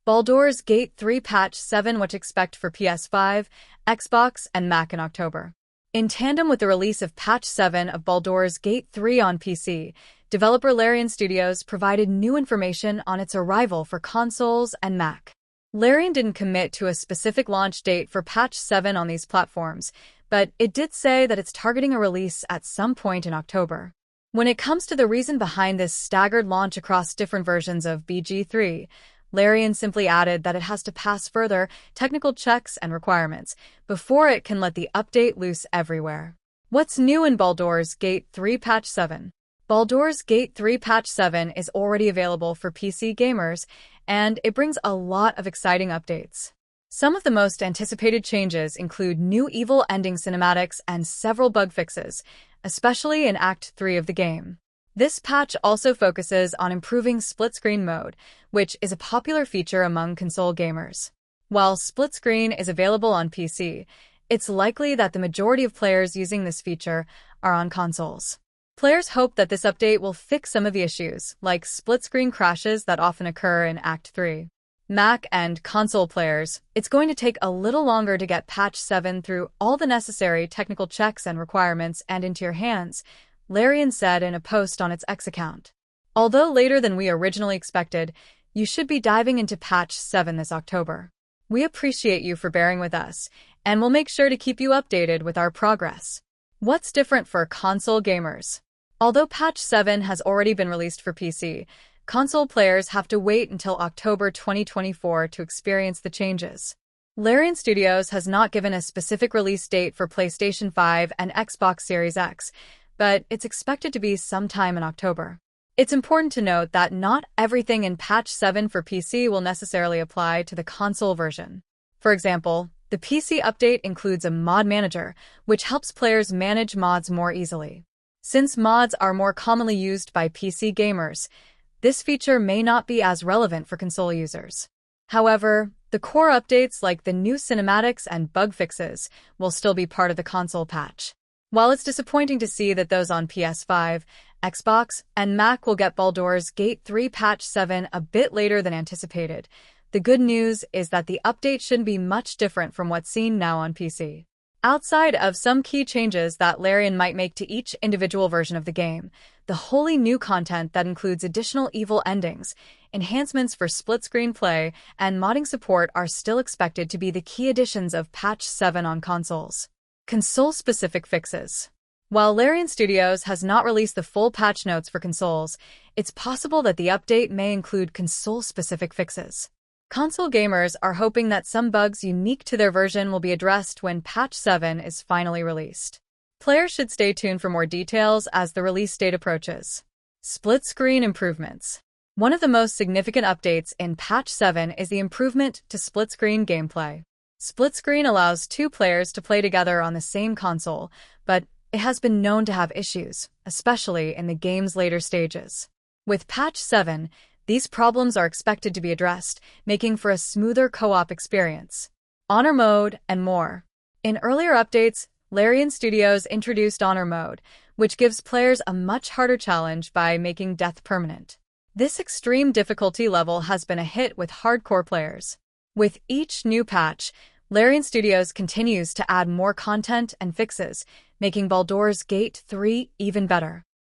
Baldur's Gate 3 Patch 7, which expect for PS5, Xbox, and Mac in October. In tandem with the release of Patch 7 of Baldur's Gate 3 on PC, developer Larian Studios provided new information on its arrival for consoles and Mac. Larian didn't commit to a specific launch date for Patch 7 on these platforms, but it did say that it's targeting a release at some point in October. When it comes to the reason behind this staggered launch across different versions of BG3, Larian simply added that it has to pass further technical checks and requirements before it can let the update loose everywhere. What's new in Baldur's Gate 3 Patch 7? Baldur's Gate 3 Patch 7 is already available for PC gamers, and it brings a lot of exciting updates. Some of the most anticipated changes include new evil ending cinematics and several bug fixes, especially in Act 3 of the game. This patch also focuses on improving split-screen mode, which is a popular feature among console gamers. While split-screen is available on PC, it's likely that the majority of players using this feature are on consoles. Players hope that this update will fix some of the issues, like split-screen crashes that often occur in Act 3. Mac and console players, it's going to take a little longer to get Patch 7 through all the necessary technical checks and requirements and into your hands, Larian said in a post on its X account. Although later than we originally expected, you should be diving into Patch 7 this October. We appreciate you for bearing with us, and we'll make sure to keep you updated with our progress. What's different for console gamers? Although Patch 7 has already been released for PC, console players have to wait until October 2024 to experience the changes. Larian Studios has not given a specific release date for PlayStation 5 and Xbox Series X, but it's expected to be sometime in October. It's important to note that not everything in Patch 7 for PC will necessarily apply to the console version. For example, the PC update includes a mod manager, which helps players manage mods more easily. Since mods are more commonly used by PC gamers, this feature may not be as relevant for console users. However, the core updates like the new cinematics and bug fixes will still be part of the console patch. While it's disappointing to see that those on PS5, Xbox, and Mac will get Baldur's Gate 3 Patch 7 a bit later than anticipated, the good news is that the update shouldn't be much different from what's seen now on PC. Outside of some key changes that Larian might make to each individual version of the game, the wholly new content that includes additional evil endings, enhancements for split-screen play, and modding support are still expected to be the key additions of Patch 7 on consoles. Console-specific fixes. While Larian Studios has not released the full patch notes for consoles, it's possible that the update may include console-specific fixes. Console gamers are hoping that some bugs unique to their version will be addressed when Patch 7 is finally released. Players should stay tuned for more details as the release date approaches. Split-screen improvements. One of the most significant updates in Patch 7 is the improvement to split-screen gameplay. Split-screen allows two players to play together on the same console, but it has been known to have issues, especially in the game's later stages. With Patch 7, these problems are expected to be addressed, making for a smoother co-op experience. Honor mode and more. In earlier updates, Larian Studios introduced Honor mode, which gives players a much harder challenge by making death permanent. This extreme difficulty level has been a hit with hardcore players. With each new patch, Larian Studios continues to add more content and fixes, making Baldur's Gate 3 even better.